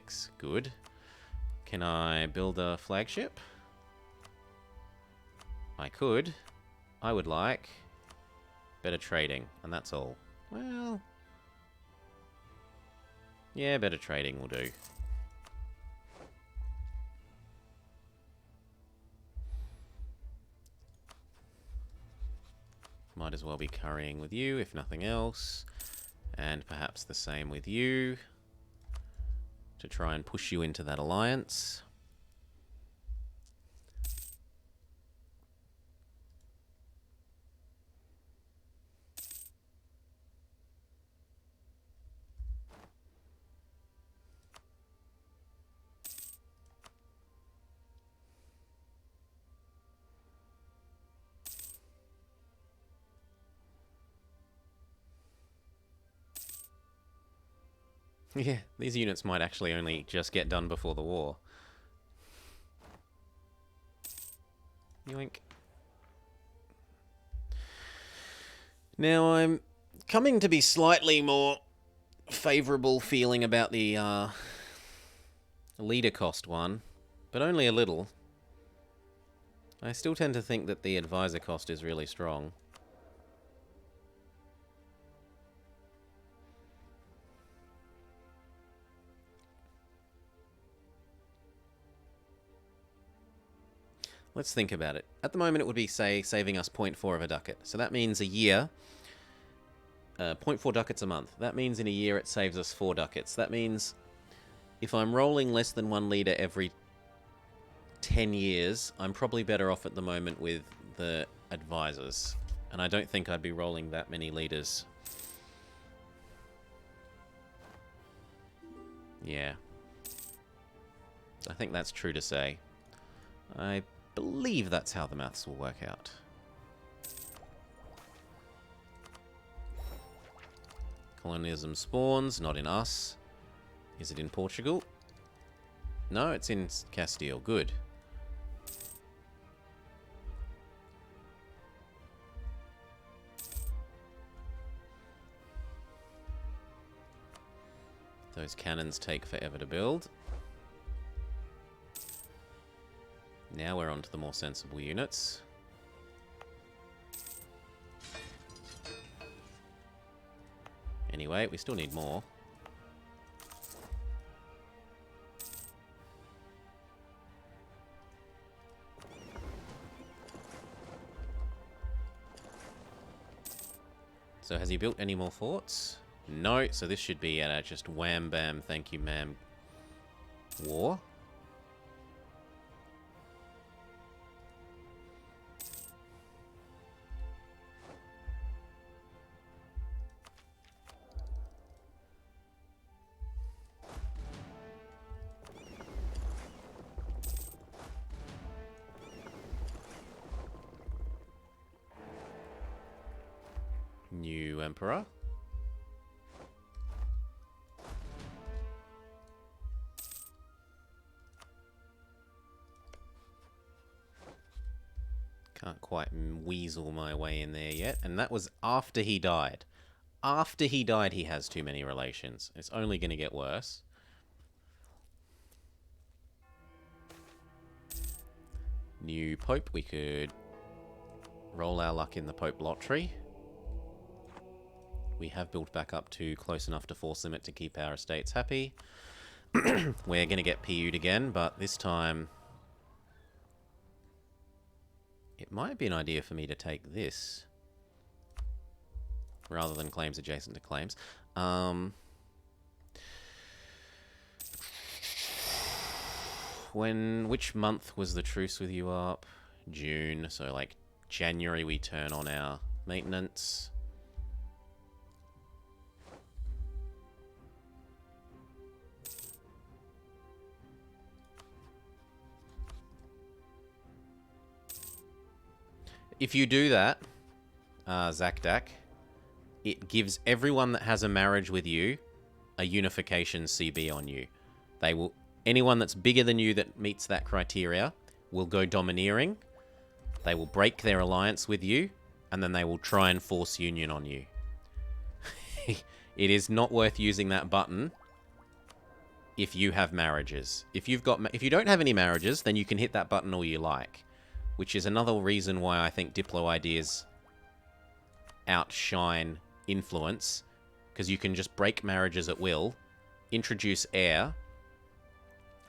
6. Good. Can I build a flagship? I could. I would like better trading, and that's all. Well, yeah, better trading will do. Might as well be currying with you, if nothing else. And perhaps the same with you, to try and push you into that alliance. Yeah, these units might actually only just get done before the war. Yoink. Now I'm coming to be slightly more favourable feeling about the leader cost one, but only a little. I still tend to think that the advisor cost is really strong. Let's think about it. At the moment, it would be, say, saving us 0.4 of a ducat. So that means a year, 0.4 ducats a month. That means in a year it saves us 4 ducats. That means if I'm rolling less than 1 leader every 10 years, I'm probably better off at the moment with the advisors. And I don't think I'd be rolling that many leaders. Yeah. I think that's true to say. I believe that's how the maths will work out. Colonialism spawns, not in us. Is it in Portugal? No, it's in Castile. Good. Those cannons take forever to build. Now we're on to the more sensible units. Anyway, we still need more. So has he built any more forts? No, so this should be at just wham bam, thank you ma'am war. New emperor. Can't quite weasel my way in there yet. And that was after he died. After he died, he has too many relations. It's only going to get worse. New Pope. We could roll our luck in the Pope lottery. We have built back up to close enough to force limit to keep our estates happy. We're going to get PU'd again, but this time it might be an idea for me to take this rather than claims adjacent to claims. Which month was the truce with you up? June, so like January we turn on our maintenance. If you do that, Zakdak, it gives everyone that has a marriage with you a unification CB on you. They will, anyone that's bigger than you that meets that criteria will go domineering. They will break their alliance with you, and then they will try and force union on you. It is not worth using that button if you have marriages. If you don't have any marriages, then you can hit that button all you like, which is another reason why I think Diplo ideas outshine influence, because you can just break marriages at will, introduce heir,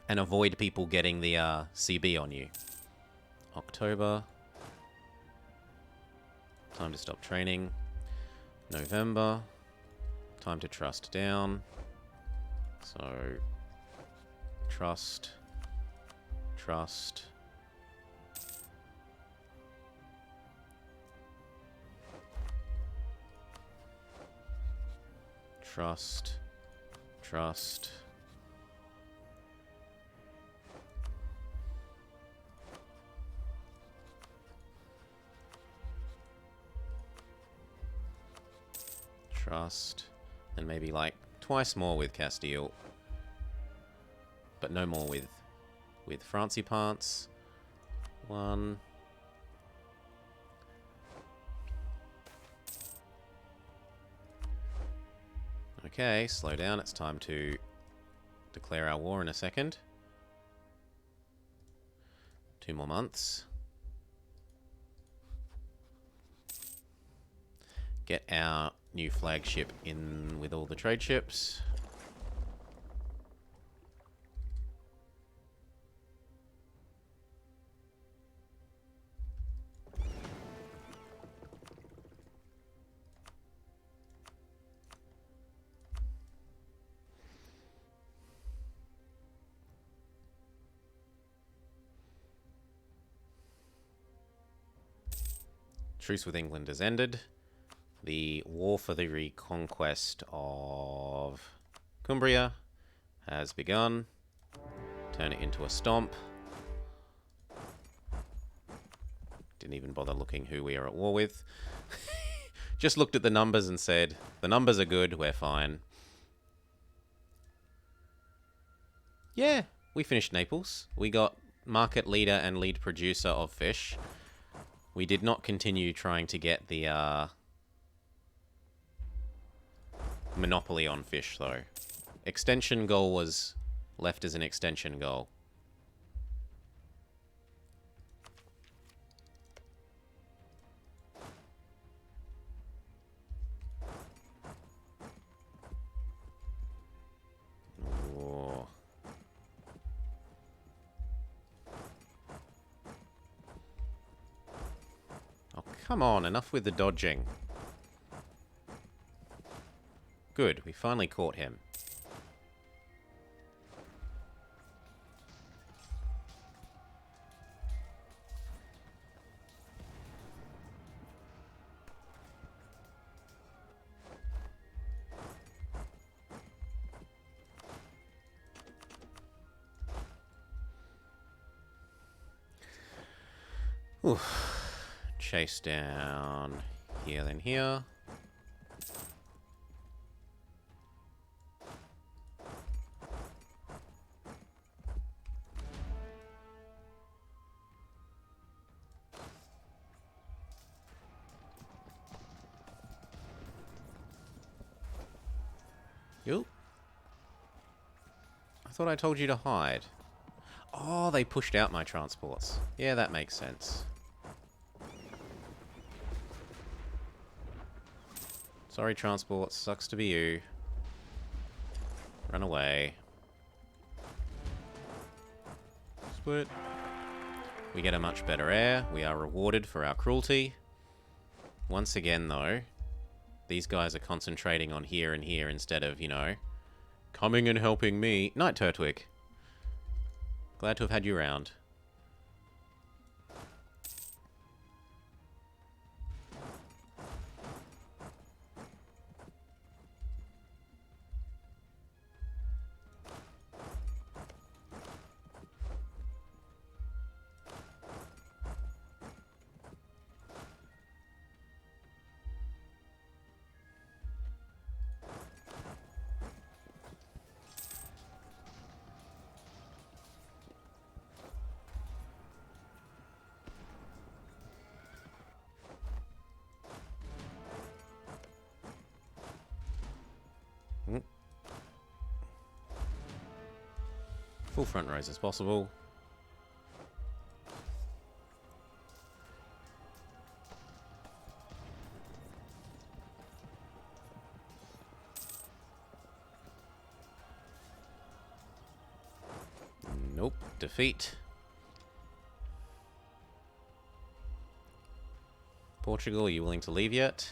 and avoid people getting the CB on you. October. Time to stop training. November. Time to trust down. So, trust. Trust. Trust. Trust. Trust. And maybe like twice more with Castile. But no more with Francipants. 1. Okay, slow down. It's time to declare our war in a second. 2 more months. Get our new flagship in with all the trade ships. Truce with England has ended. The war for the reconquest of Cumbria has begun. Turn it into a stomp. Didn't even bother looking who we are at war with. Just looked at the numbers and said, the numbers are good, we're fine. Yeah, we finished Naples. We got market leader and lead producer of fish. We did not continue trying to get the monopoly on fish, though. Extension goal was left as an extension goal. Oh. Oh, come on, enough with the dodging. Good, we finally caught him. Oof. Chase down here, then here. Yo. I thought I told you to hide. Oh, they pushed out my transports. Yeah, that makes sense. Sorry, transports. Sucks to be you. Run away. Split. We get a much better heir. We are rewarded for our cruelty. Once again, though, these guys are concentrating on here and here instead of, you know, coming and helping me. Night, Turtwig. Glad to have had you around. Full front rows as possible. Nope. Defeat. Portugal, are you willing to leave yet?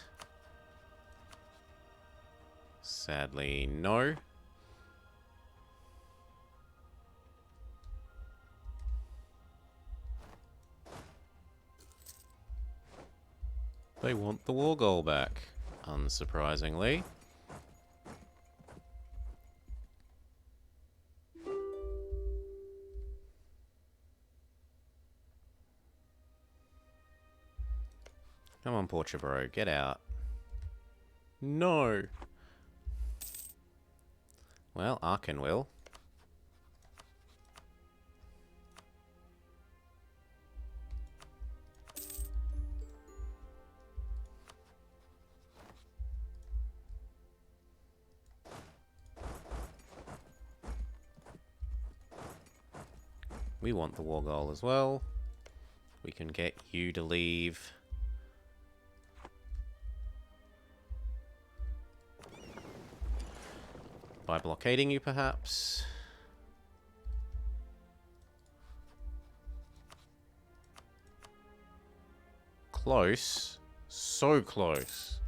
Sadly, no. They want the war goal back, unsurprisingly. Come on, Portugal, bro, get out. No. Well, Aachen will. We want the war goal as well. We can get you to leave. By blockading you, perhaps. Close. So close.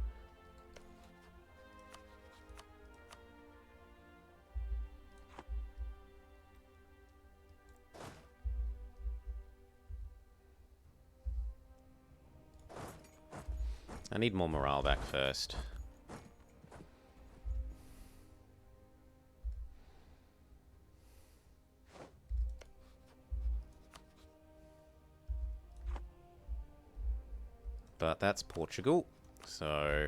I need more morale back first. But that's Portugal, so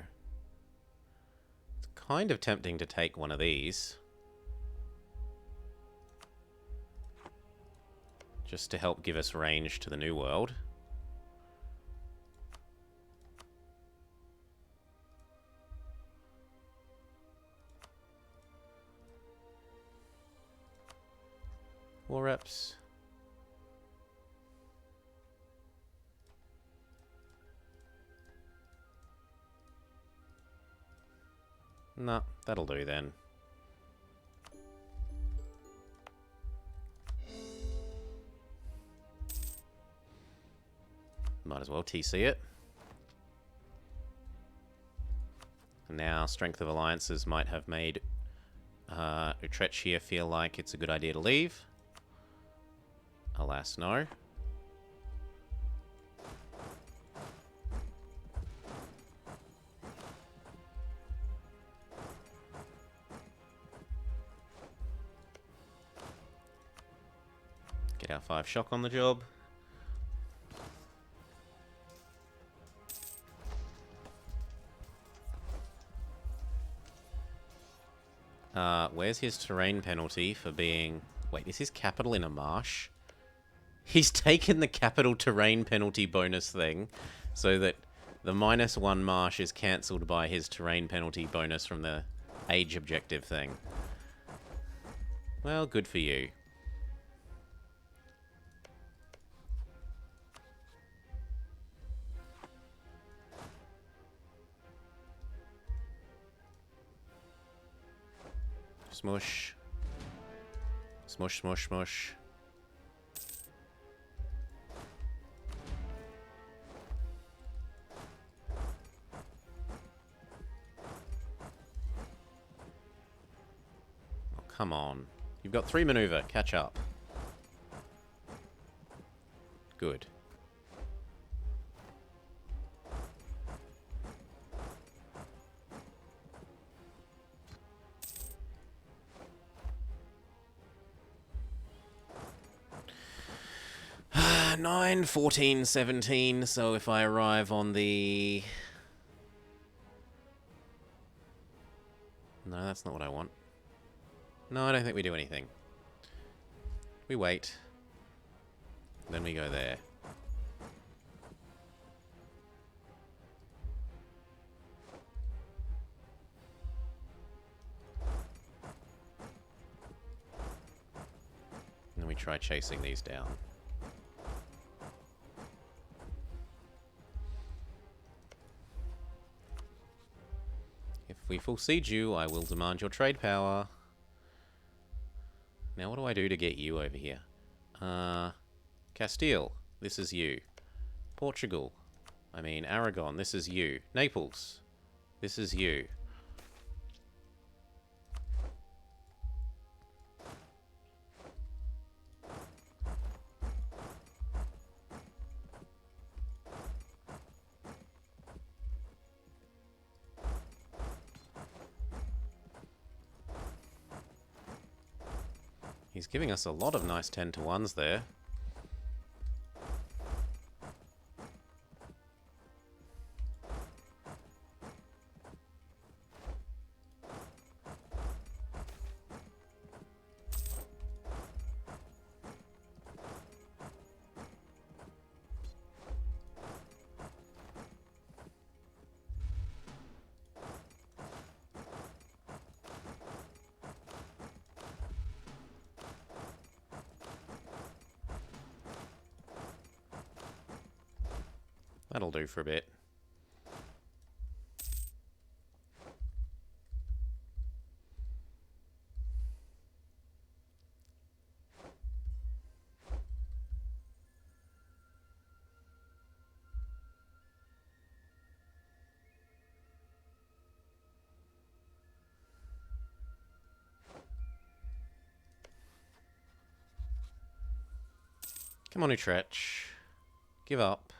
it's kind of tempting to take one of these. Just to help give us range to the New World. War reps. Nah, that'll do then. Might as well TC it. And now, strength of alliances might have made Utrecht here feel like it's a good idea to leave. Alas, no. Get our 5 shock on the job. Where's his terrain penalty for being... Wait, is his capital in a marsh? He's taken the capital terrain penalty bonus thing so that the -1 marsh is cancelled by his terrain penalty bonus from the age objective thing. Well, good for you. Smush. Smush, smush, smush. Oh, come on. You've got 3 maneuver. Catch up. Good. Nine, 14, 17, so if I arrive on the... No, that's not what I want. No, I don't think we do anything. We wait. Then we go there. we try chasing these down. If we full siege you, I will demand your trade power. Now what do I do to get you over here? Castile, this is you. Portugal, I mean Aragon, this is you. Naples, this is you. He's giving us a lot of nice 10-to-1s there. That'll do for a bit. Come on, Utrecht. Give up.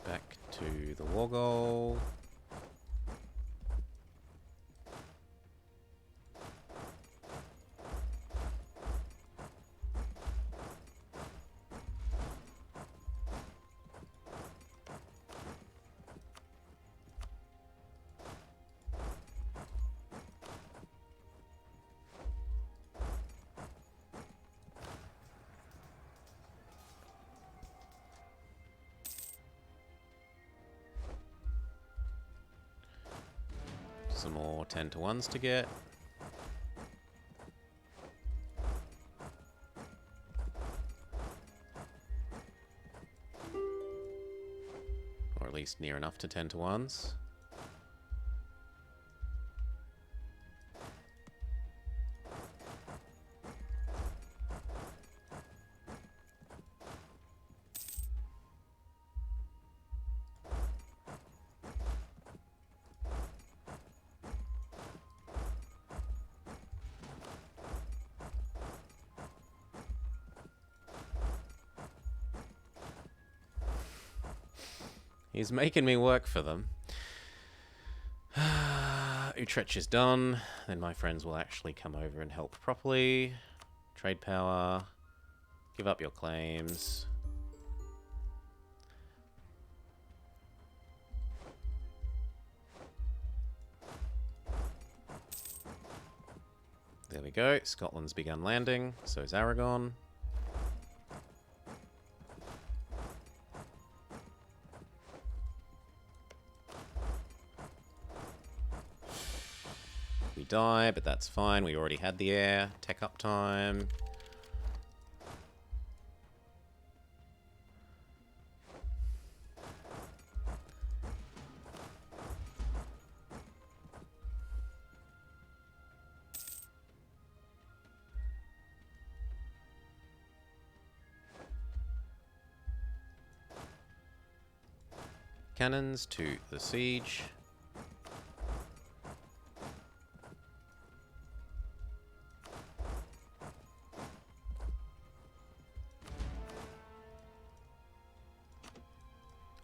Back to the war goal. Some more 10-to-1s to get. Or at least near enough to 10-to-1s. He's making me work for them. Utrecht is done. Then my friends will actually come over and help properly. Trade power. Give up your claims. There we go. Scotland's begun landing. So is Aragon. We die, but that's fine. We already had the air. Tech up time. Cannons to the siege.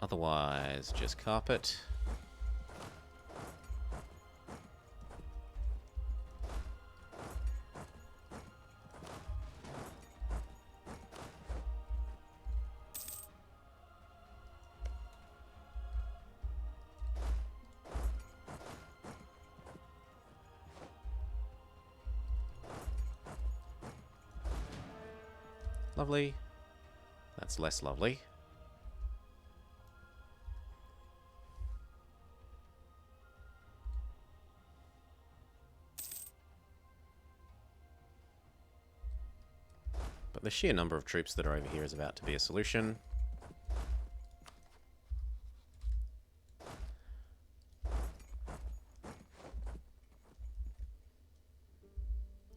Otherwise, just carpet. Lovely. That's less lovely. the sheer number of troops that are over here is about to be a solution.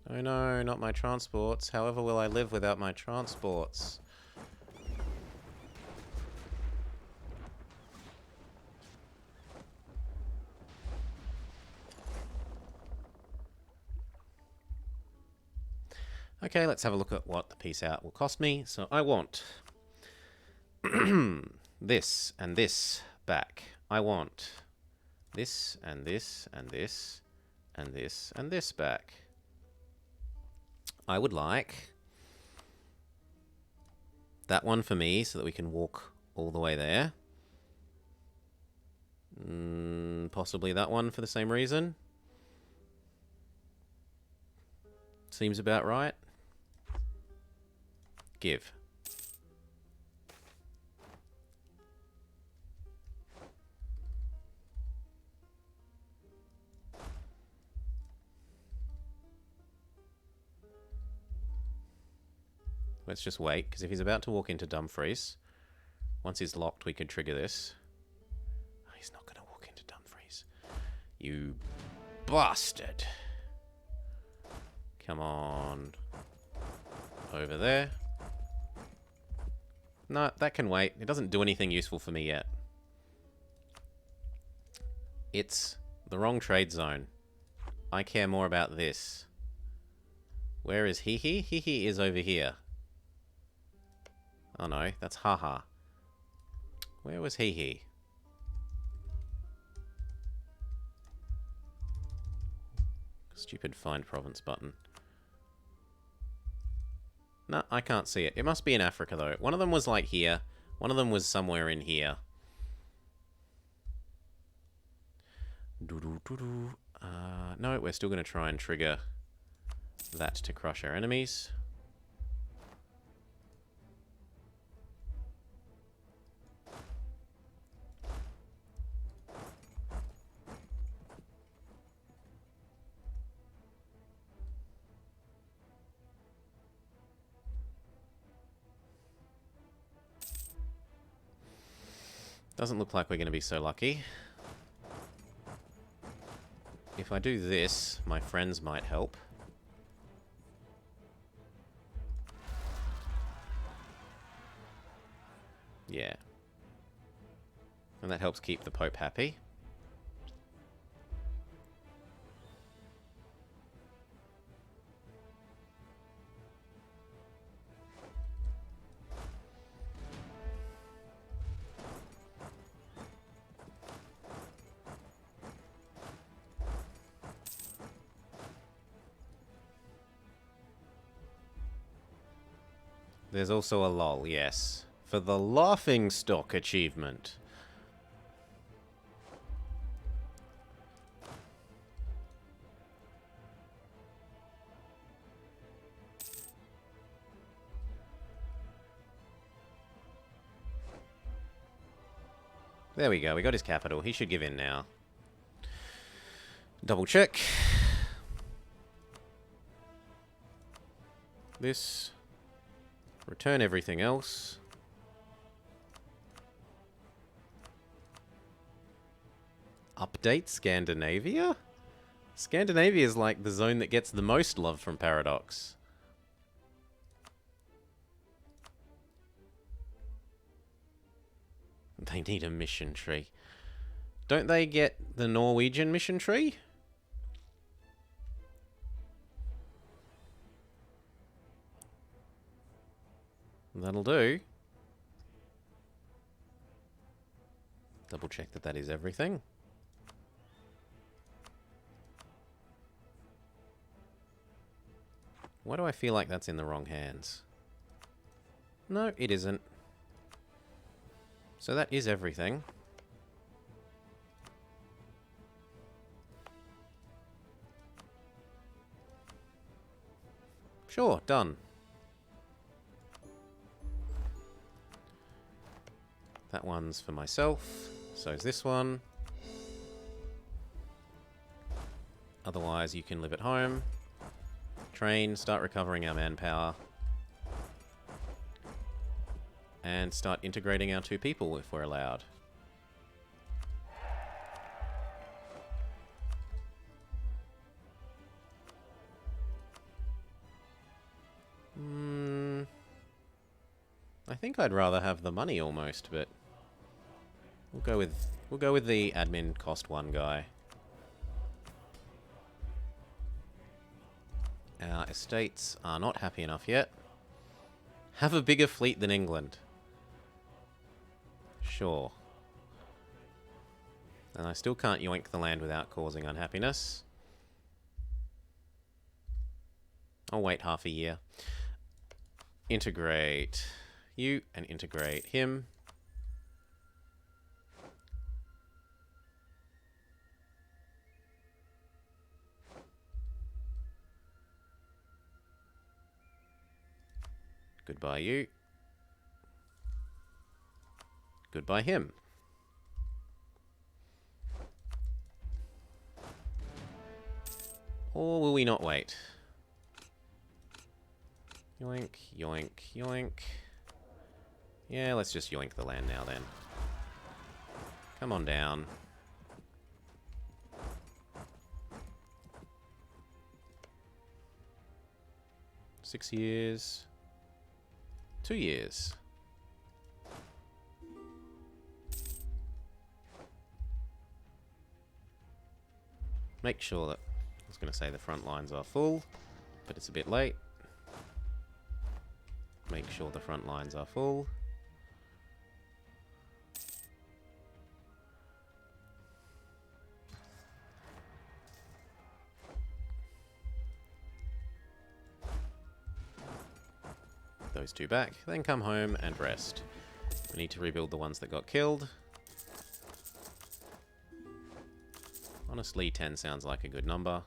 Oh no, not my transports. However will I live without my transports? Okay, let's have a look at what the peace out will cost me. So I want this and this back. I want this and this and this and this and this back. I would like that one for me so that we can walk all the way there. Possibly that one for the same reason. Seems about right. Give. Let's just wait, because if he's about to walk into Dumfries, once he's locked, we could trigger this. Oh, he's not going to walk into Dumfries. You bastard. Come on. Over there. No, that can wait. It doesn't do anything useful for me yet. It's the wrong trade zone. I care more about this. Where is Hihi? Hihi is over here. Oh no, that's Haha. Where was Hihi? Stupid find province button. No, I can't see it. It must be in Africa though. One of them was like here. One of them was somewhere in here. No, we're still going to try and trigger that to crush our enemies. Doesn't look like we're going to be so lucky. If I do this, my friends might help. Yeah. And that helps keep the Pope happy. There's also a lol, yes. For the laughing stock achievement. There we go, we got his capital. He should give in now. Double check. This. Return everything else. Update Scandinavia? Scandinavia is like the zone that gets the most love from Paradox. They need a mission tree. Don't they get the Norwegian mission tree? That'll do. Double check that that is everything. Why do I feel like that's in the wrong hands? No, it isn't. So that is everything. Sure, done. That one's for myself. So is this one. Otherwise, you can live at home. Train, start recovering our manpower. and start integrating our two people if we're allowed. I think I'd rather have the money almost, but we'll go with the admin cost 1 guy. Our estates are not happy enough yet. Have a bigger fleet than England. Sure. And I still can't yoink the land without causing unhappiness. I'll wait half a year. Integrate you and integrate him. Goodbye you. Goodbye him. Or will we not wait? Yoink, yoink, yoink. Yeah, let's just yoink the land now then. Come on down. Six years. 2 years. Make sure that, I was going to say the front lines are full, but it's a bit late. Make sure the front lines are full. Those two back, then come home and rest. We need to rebuild the ones that got killed. Honestly, 10 sounds like a good number.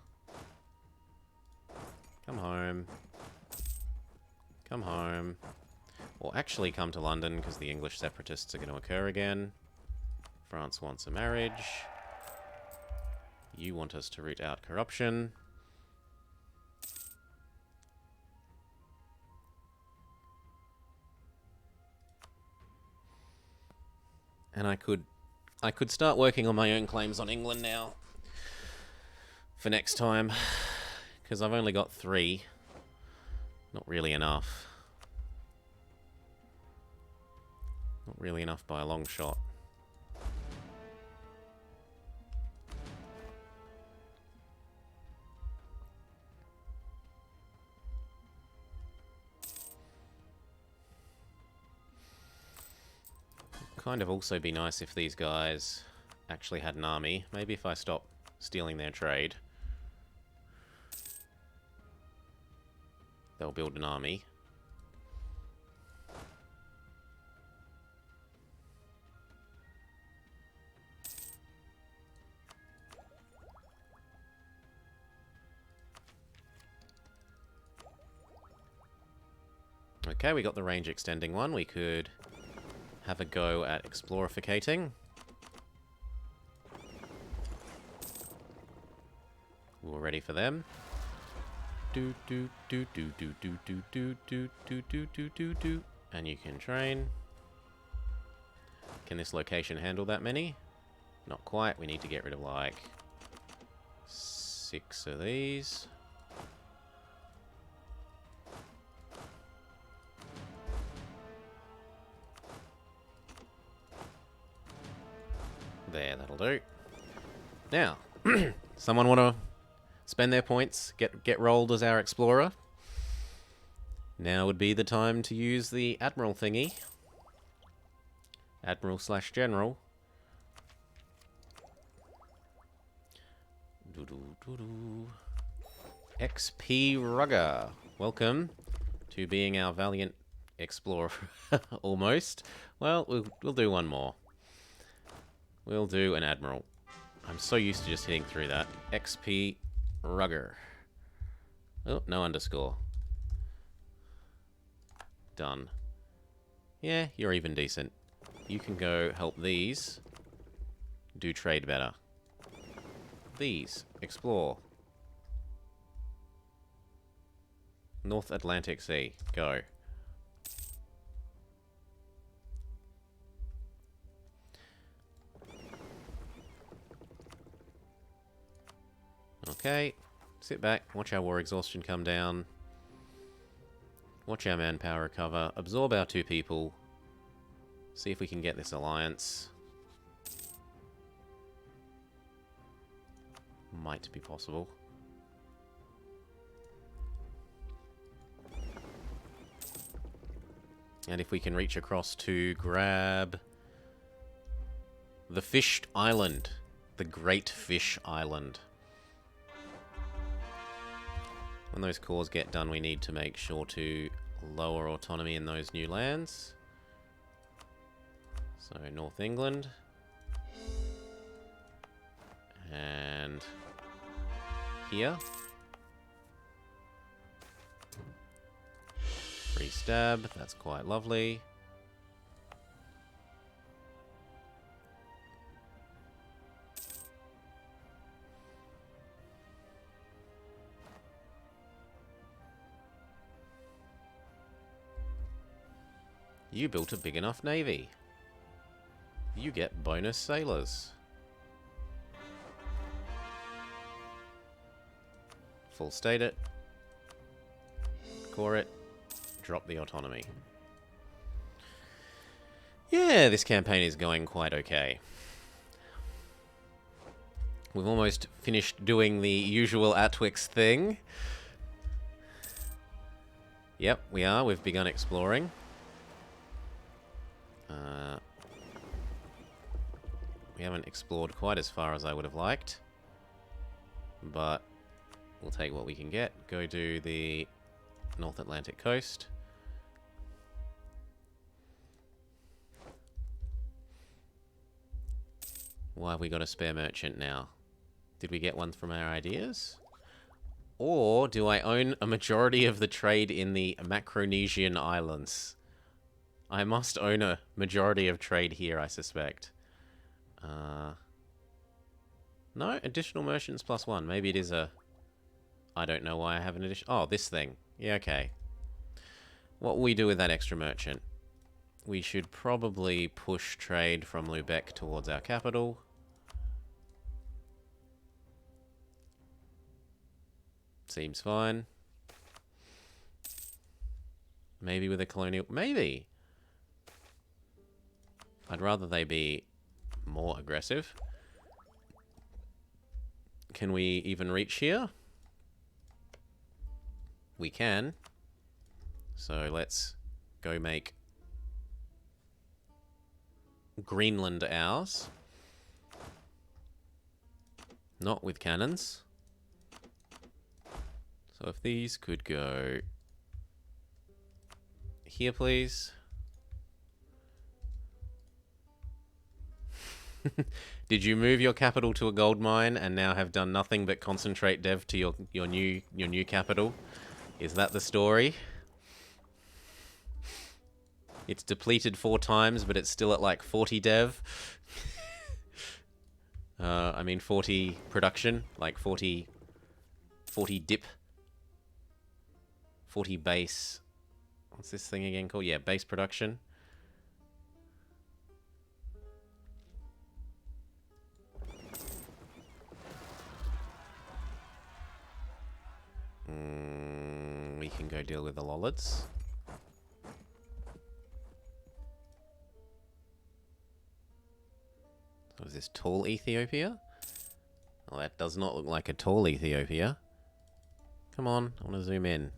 Come home. Come home. Or actually come to London, because the English separatists are going to occur again. France wants a marriage. You want us to root out corruption. And I could start working on my own claims on England now. For next time. Because I've only got 3. Not really enough. Not really enough by a long shot. Kind of also be nice if these guys actually had an army. Maybe if I stop stealing their trade, they'll build an army. Okay, we got the range extending one. We could have a go at explorificating. We're ready for them. Do do do do do do do do do do do do do do. And you can train. Can this location handle that many? Not quite. We need to get rid of like 6 of these. There, that'll do. Now, someone want to spend their points, get rolled as our explorer? Now would be the time to use the admiral thingy. Admiral/general. XP Rugger. Welcome to being our valiant explorer. Almost. Well, we'll do one more. We'll do an admiral. I'm so used to just hitting through that. XP Rugger. Oh, no underscore. Done. Yeah, you're even decent. You can go help these do trade better. These. Explore. North Atlantic Sea. Go. Okay. Sit back. Watch our war exhaustion come down. Watch our manpower recover. Absorb our 2 people. See if we can get this alliance. Might be possible. And if we can reach across to grab the Fished Island. The Great Fish Island. When those cores get done, we need to make sure to lower autonomy in those new lands. So, North England. And here. Free stab, that's quite lovely. You built a big enough navy. You get bonus sailors. Full state it. Core it. Drop the autonomy. Yeah, this campaign is going quite okay. We've almost finished doing the usual Atwix thing. Yep, we are. We've begun exploring. We haven't explored quite as far as I would have liked. But we'll take what we can get. Go do the North Atlantic coast. Why have we got a spare merchant now? Did we get one from our ideas? Or do I own a majority of the trade in the Macronesian Islands? I must own a majority of trade here, I suspect. No, additional merchants +1. Maybe it is a... I don't know why I have an addition... Oh, this thing. Yeah, okay. What will we do with that extra merchant? We should probably push trade from Lubeck towards our capital. Seems fine. Maybe with a colonial... Maybe! I'd rather they be more aggressive. Can we even reach here? We can. So let's go make Greenland ours. Not with cannons. So if these could go here, please. Did you move your capital to a gold mine and now have done nothing but concentrate dev to your new capital? Is that the story? It's depleted 4 times, but it's still at like 40 dev. I mean 40 production, like 40 dip. 40 base. What's this thing again called? Yeah, base production. We can go deal with the Lollards. So is this tall Ethiopia? Well, that does not look like a tall Ethiopia. Come on, I want to zoom in.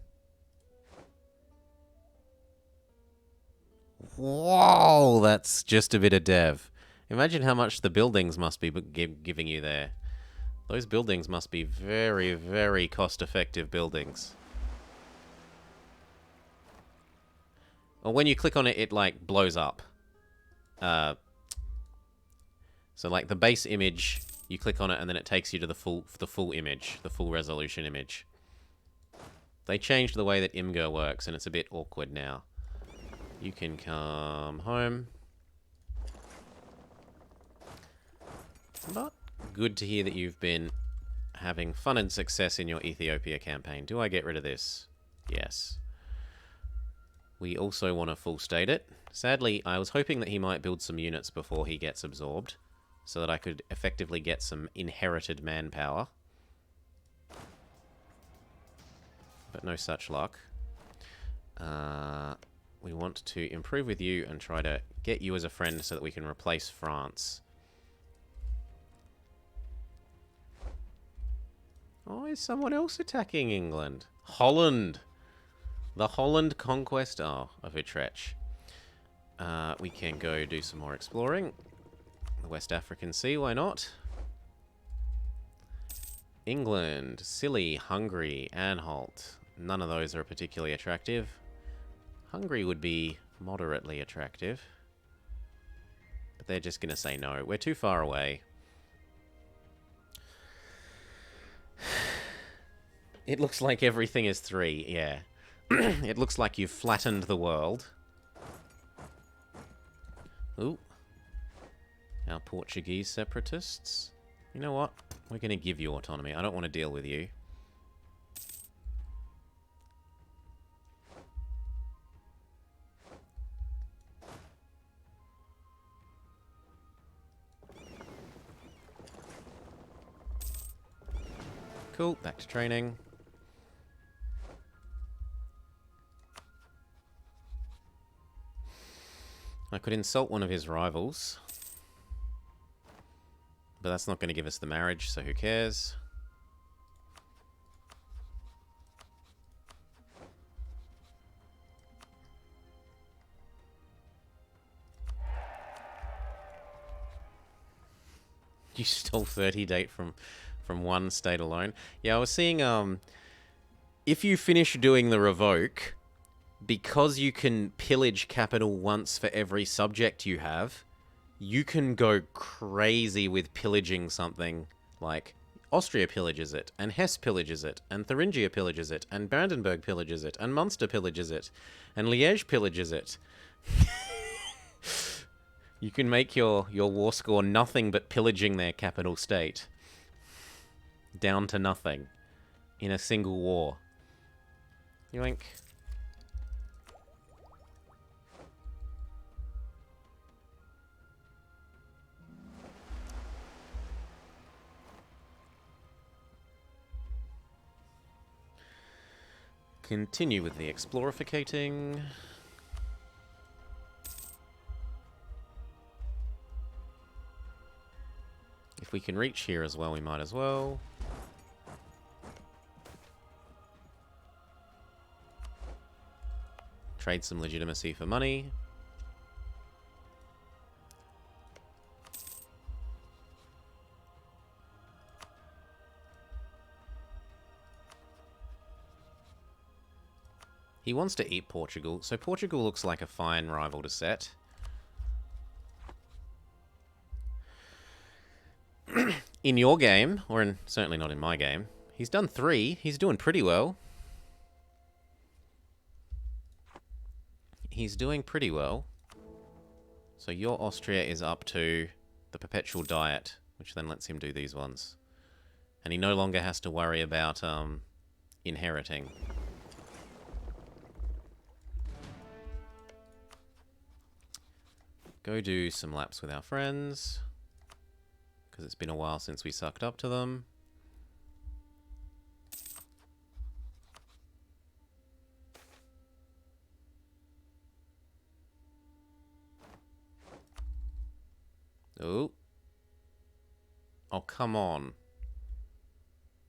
Whoa, that's just a bit of dev. Imagine how much the buildings must be giving you there. Those buildings must be very, very cost-effective buildings. Well, when you click on it, it like blows up. So like the base image, you click on it and then it takes you to the full image, the full resolution image. They changed the way that Imgur works and it's a bit awkward now. You can come home. But good to hear that you've been having fun and success in your Ethiopia campaign. Do I get rid of this? Yes. We also want to full state it. Sadly, I was hoping that he might build some units before he gets absorbed, so that I could effectively get some inherited manpower. but no such luck. We want to improve with you and try to get you as a friend so that we can replace France. Oh, is someone else attacking England? Holland! The Holland conquest of Utrecht. We can go do some more exploring. The West African Sea, why not? England, Scilly, Hungary, Anhalt. None of those are particularly attractive. Hungary would be moderately attractive. But they're just going to say no. We're too far away. It looks like everything is 3, yeah. It looks like you've flattened the world. Ooh. Our Portuguese separatists. You know what? We're going to give you autonomy. I don't want to deal with you. Cool. Back to training. I could insult one of his rivals. But that's not going to give us the marriage, so who cares? You stole 30 date from one state alone. Yeah, I was seeing, if you finish doing the revoke, because you can pillage capital once for every subject you have, you can go crazy with pillaging something. Like, Austria pillages it, and Hesse pillages it, and Thuringia pillages it, and Brandenburg pillages it, and Munster pillages it, and Liège pillages it. You can make your war score nothing but pillaging their capital state. Down to nothing. In a single war. Yoink. Continue with the explorificating. If we can reach here as well, we might as well. Trade some legitimacy for money. He wants to eat Portugal, so Portugal looks like a fine rival to set. In your game, or certainly not in my game, he's done 3. He's doing pretty well. He's doing pretty well. So your Austria is up to the perpetual diet, which then lets him do these ones. And he no longer has to worry about inheriting. Go do some laps with our friends, because it's been a while since we sucked up to them. Oh. Oh, come on.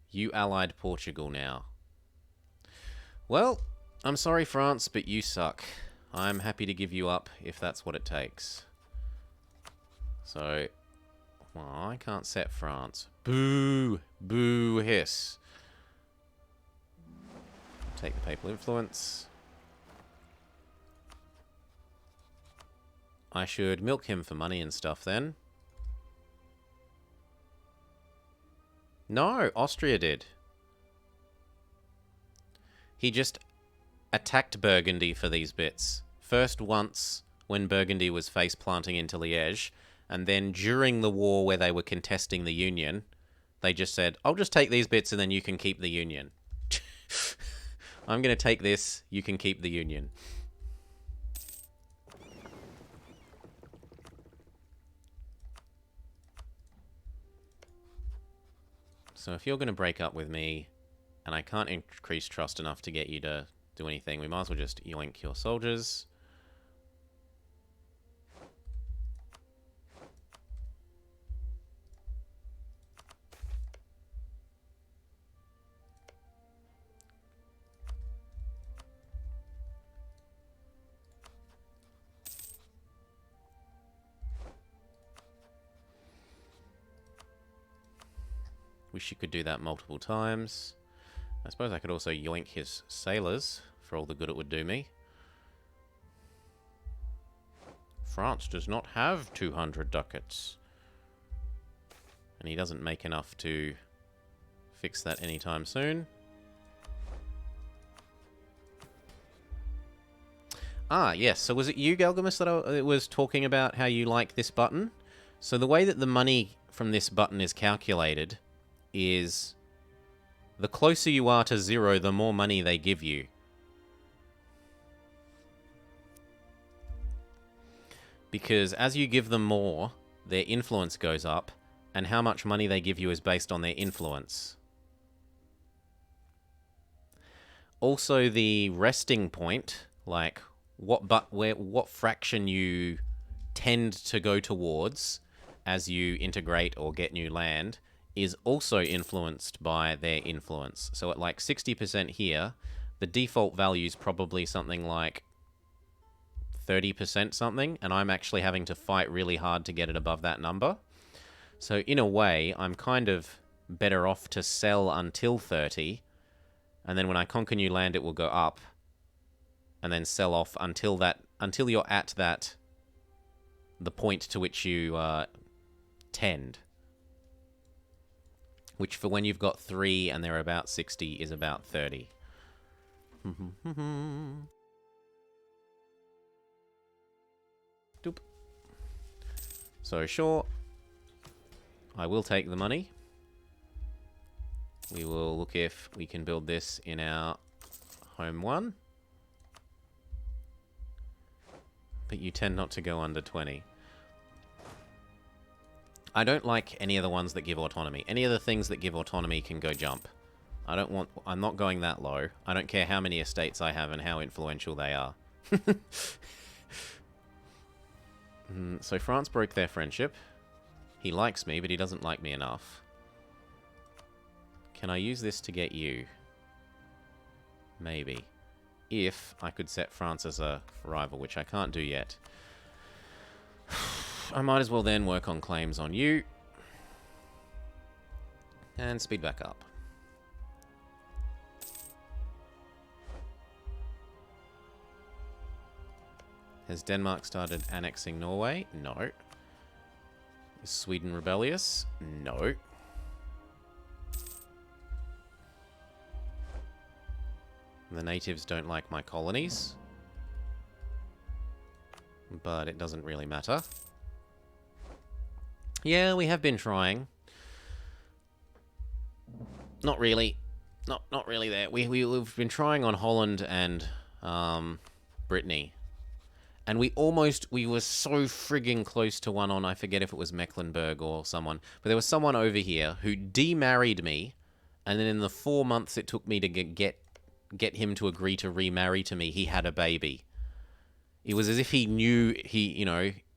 You allied Portugal now. Well, I'm sorry, France, but you suck. I'm happy to give you up if that's what it takes. So, well, I can't set France. Boo! Boo hiss. Take the papal influence. I should milk him for money and stuff then. No, Austria did. He just attacked Burgundy for these bits. First once, when Burgundy was face-planting into Liège, and then during the war where they were contesting the Union, they just said, I'll just take these bits and then you can keep the Union. I'm going to take this, you can keep the Union. So if you're going to break up with me, And I can't increase trust enough to get you to do anything. We might as well just yoink your soldiers. Wish you could do that multiple times. I suppose I could also yoink his sailors for all the good it would do me. France does not have 200 ducats. And he doesn't make enough to fix that anytime soon. Ah, yes. So was it you, Galgamus, that I was talking about how you like this button? So the way that the money from this button is calculated is the closer you are to 0, the more money they give you. Because as you give them more, their influence goes up, and how much money they give you is based on their influence. Also, the resting point, like what fraction you tend to go towards as you integrate or get new land, is also influenced by their influence. So at like 60% here, the default value is probably something like 30% something, and I'm actually having to fight really hard to get it above that number. So in a way, I'm kind of better off to sell until 30, and then when I conquer new land, it will go up, and then sell off until you're at the point to which you tend. Which for when you've got 3 and they're about 60 is about 30. Doop. So sure, I will take the money. We will look if we can build this in our home one. But you tend not to go under 20. I don't like any of the ones that give autonomy. Any of the things that give autonomy can go jump. I'm not going that low. I don't care how many estates I have and how influential they are. So France broke their friendship. He likes me, but he doesn't like me enough. Can I use this to get you? Maybe. If I could set France as a rival, which I can't do yet. I might as well then work on claims on you. And speed back up. Has Denmark started annexing Norway? No. Is Sweden rebellious? No. The natives don't like my colonies. But it doesn't really matter. Yeah, we have been trying. Not really. Not really there. We've been trying on Holland and Brittany. And we were so frigging close to one on, I forget if it was Mecklenburg or someone. But there was someone over here who demarried me. And then in the 4 months it took me to get him to agree to remarry to me, he had a baby. It was as if he knew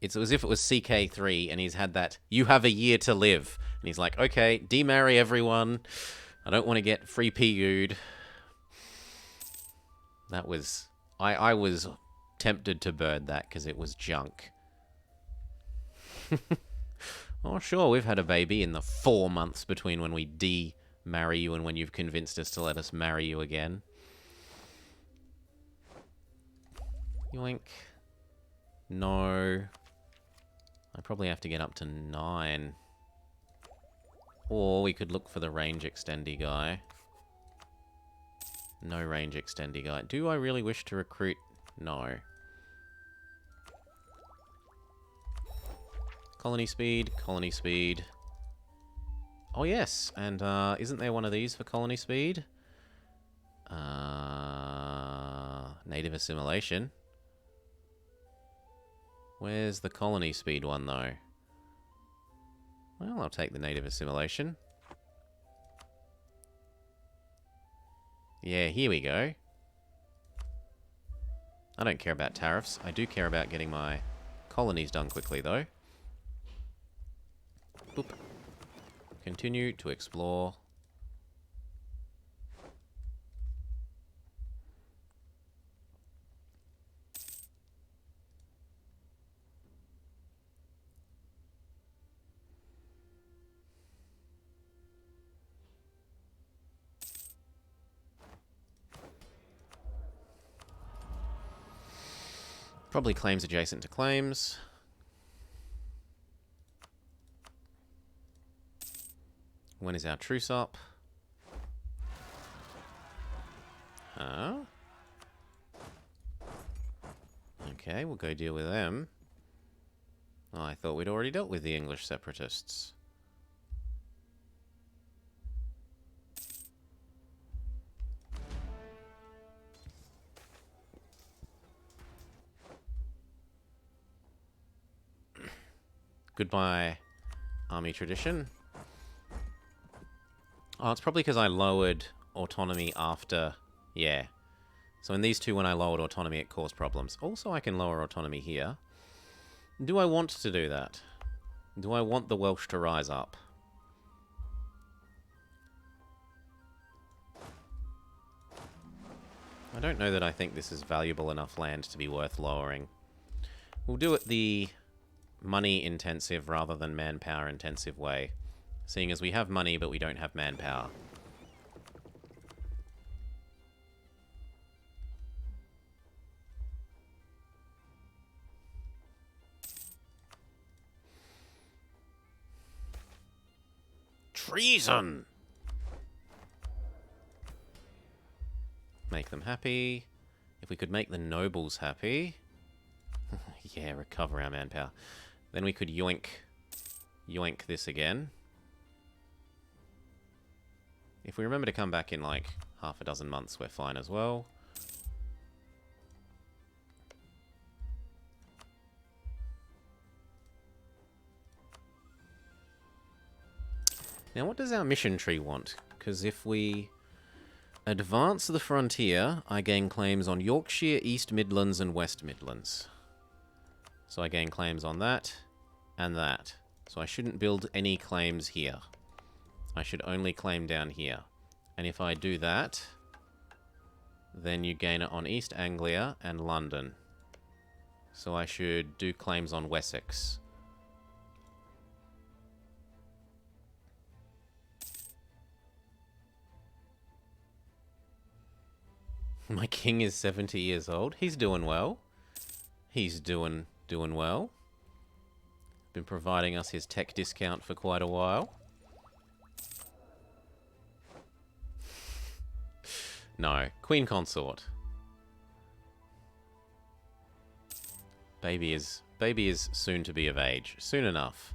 it's as if it was CK3 and he's had that, you have a year to live. And he's like, okay, demarry everyone. I don't want to get free PU'd. That was... I was tempted to bird that because it was junk. Oh, sure, we've had a baby in the 4 months between when we de-marry you and when you've convinced us to let us marry you again. Yoink. No. I probably have to get up to 9. Or we could look for the range extendy guy. No range extendy guy. Do I really wish to recruit? No. Colony speed, colony speed. Oh yes, and isn't there one of these for colony speed? Native assimilation. Where's the colony speed one, though? Well, I'll take the native assimilation. Yeah, here we go. I don't care about tariffs. I do care about getting my colonies done quickly, though. Boop. Continue to explore. Probably claims adjacent to claims. When is our truce up? Huh? Okay, we'll go deal with them. Oh, I thought we'd already dealt with the English separatists. Goodbye, army tradition. Oh, it's probably because I lowered autonomy after... Yeah. So in these two, when I lowered autonomy, it caused problems. Also, I can lower autonomy here. Do I want to do that? Do I want the Welsh to rise up? I don't know that I think this is valuable enough land to be worth lowering. We'll do it the money-intensive rather than manpower-intensive way, seeing as we have money but we don't have manpower. Treason! Make them happy. If we could make the nobles happy... yeah, recover our manpower. Then we could yoink this again. If we remember to come back in like half a dozen months, we're fine as well. Now, what does our mission tree want? Because if we advance the frontier, I gain claims on Yorkshire, East Midlands, and West Midlands. So I gain claims on that and that. So I shouldn't build any claims here. I should only claim down here. And if I do that, then you gain it on East Anglia and London. So I should do claims on Wessex. My king is 70 years old. He's doing well. He's doing well. Been providing us his tech discount for quite a while. No, Queen Consort. Baby is soon to be of age. Soon enough.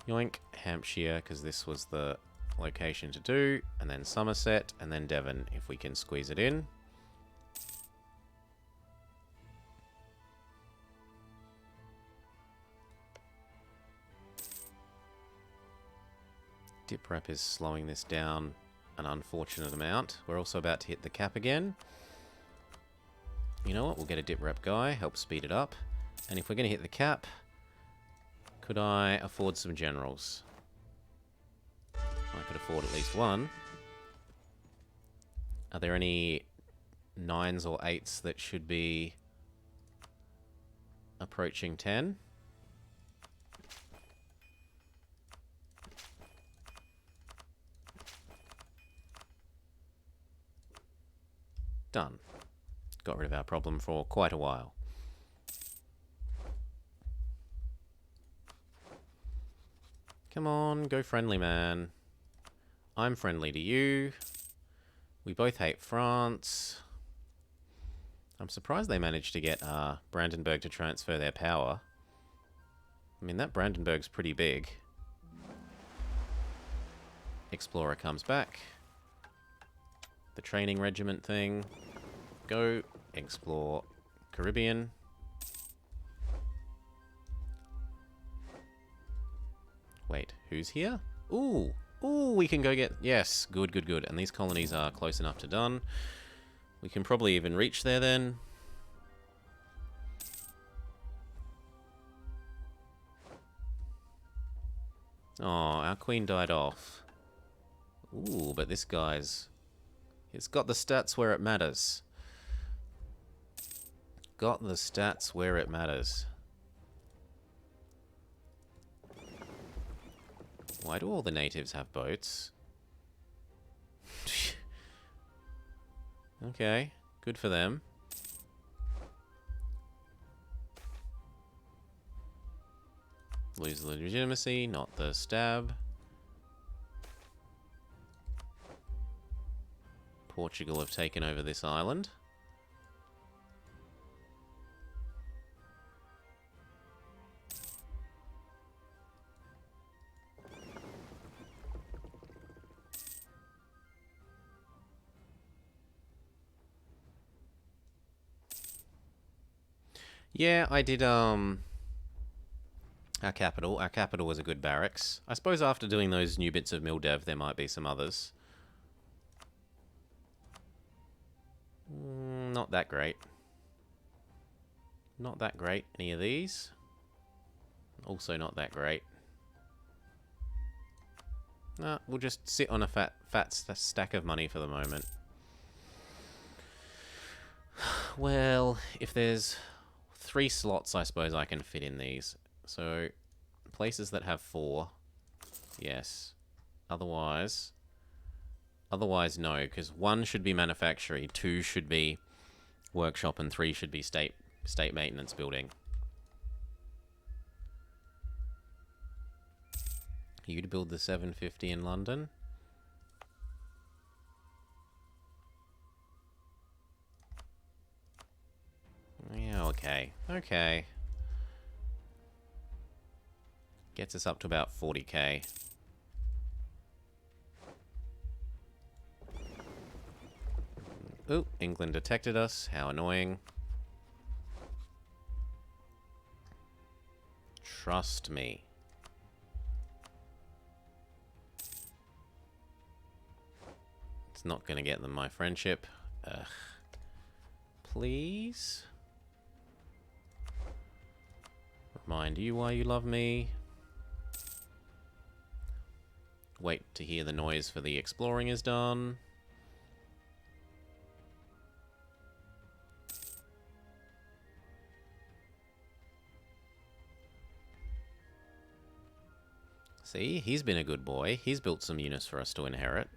Yoink, Hampshire, because this was the location to do, and then Somerset, and then Devon, if we can squeeze it in. Dip rep is slowing this down an unfortunate amount. We're also about to hit the cap again. You know what? We'll get a dip rep guy, help speed it up. And if we're going to hit the cap, could I afford some generals? I could afford at least one. Are there any 9s or 8s that should be approaching 10? Done. Got rid of our problem for quite a while. Come on, go friendly, man. I'm friendly to you. We both hate France. I'm surprised they managed to get Brandenburg to transfer their power. I mean, that Brandenburg's pretty big. Explorer comes back. The training regiment thing. Go explore Caribbean. Wait, who's here? Ooh, Ooh, we can go get... Yes, good, good, good. And these colonies are close enough to done. We can probably even reach there then. Oh, our queen died off. Ooh, but this guy's... It's got the stats where it matters. Got the stats where it matters. Why do all the natives have boats? Okay, good for them. Lose the legitimacy, not the stab. Portugal have taken over this island. Yeah, I did, our capital. Our capital was a good barracks. I suppose after doing those new bits of mill dev, there might be some others. Not that great. Not that great, any of these. Also not that great. Nah, we'll just sit on a fat stack of money for the moment. Well, if there's 3 slots, I suppose I can fit in these. So, places that have 4, yes. Otherwise no, because 1 should be manufactory, 2 should be workshop, and 3 should be state maintenance building. You to build the 750 in London? Yeah, okay. Okay. Gets us up to about 40k. Ooh, England detected us. How annoying. Trust me. It's not gonna get them my friendship. Ugh. Please? Remind you why you love me. Wait to hear the noise for the exploring is done. See, he's been a good boy. He's built some units for us to inherit.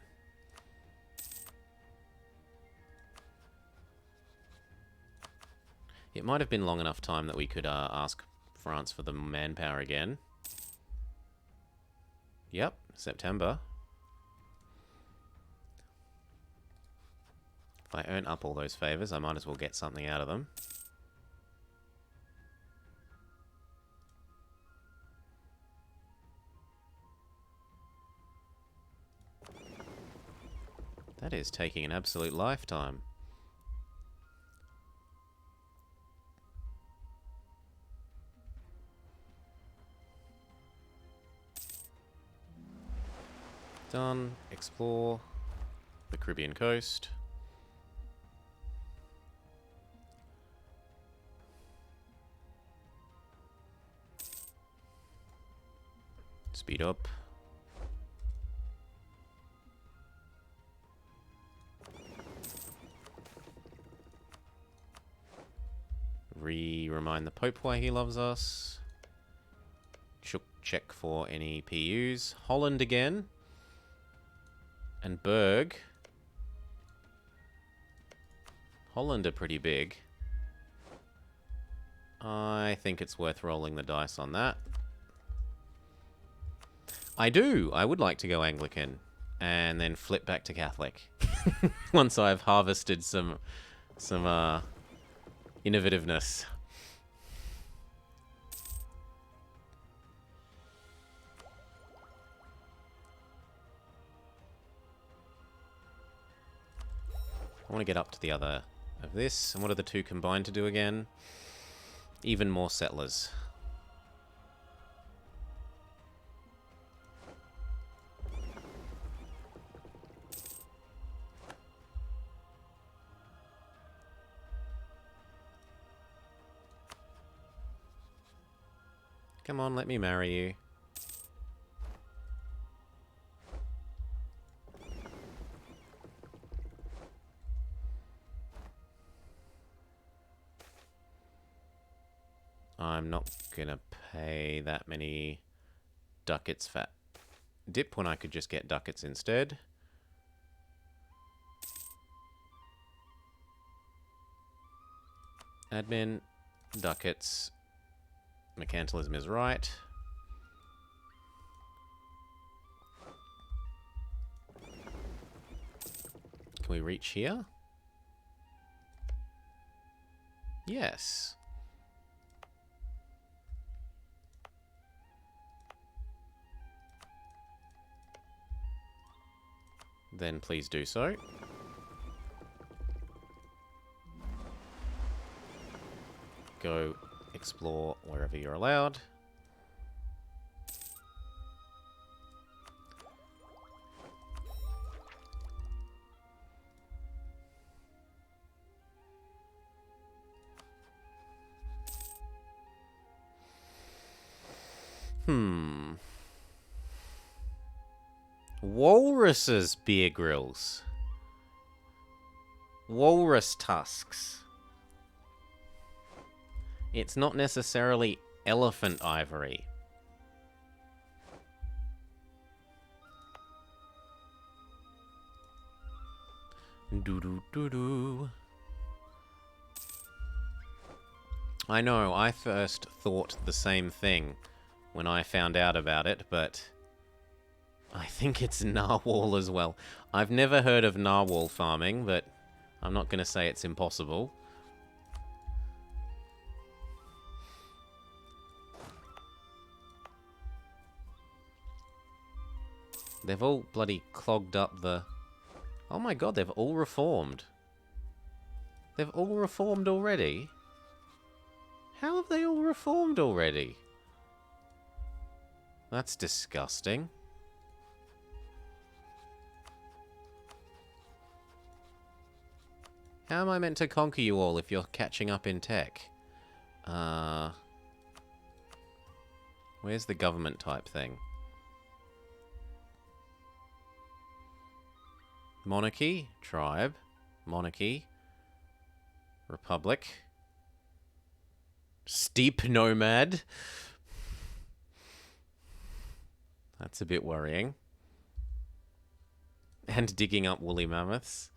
It might have been long enough time that we could ask France for the manpower again. Yep, September. If I earn up all those favours, I might as well get something out of them. That is taking an absolute lifetime. Done. Explore the Caribbean coast. Speed up. Remind the Pope why he loves us. Check for any PUs. Holland again. And Berg. Holland are pretty big. I think it's worth rolling the dice on that. I do. I would like to go Anglican and then flip back to Catholic once I've harvested some innovativeness. I want to get up to the other of this. And what are the two combined to do again? Even more settlers. Come on, let me marry you. I'm not gonna pay that many ducats for dip when I could just get ducats instead. Admin, ducats, mercantilism is right. Can we reach here? Yes. Then please do so. Go explore wherever you're allowed. Walruses' beer grills. Walrus tusks. It's not necessarily elephant ivory. Doo-doo-doo-doo. I know, I first thought the same thing when I found out about it, but I think it's narwhal as well. I've never heard of narwhal farming, but I'm not going to say it's impossible. They've all bloody clogged up the... Oh my god, they've all reformed. They've all reformed already? How have they all reformed already? That's disgusting. How am I meant to conquer you all if you're catching up in tech? Where's the government type thing? Monarchy, tribe, monarchy, republic, steep nomad. That's a bit worrying. And digging up woolly mammoths.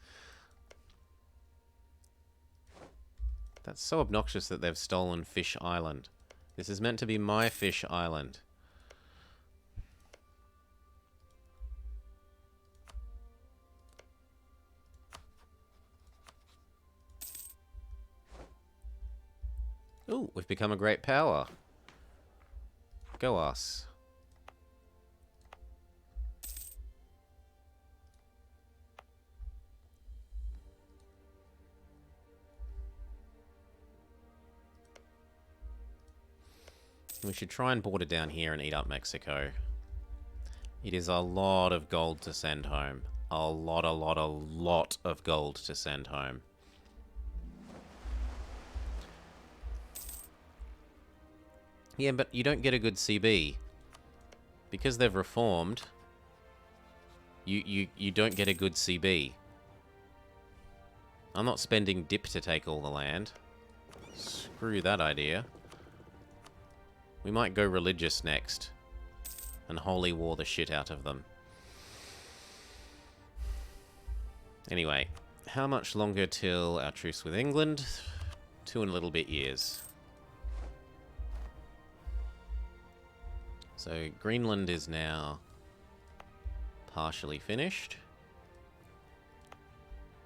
That's so obnoxious that they've stolen Fish Island. This is meant to be my Fish Island. Ooh, we've become a great power. Go us. We should try and border down here and eat up Mexico. It is a lot of gold to send home. A lot of gold to send home. Yeah, but you don't get a good CB. Because they've reformed, you don't get a good CB. I'm not spending dip to take all the land. Screw that idea. We might go religious next. And holy war the shit out of them. Anyway, how much longer till our truce with England? 2 and a little bit years. So Greenland is now partially finished.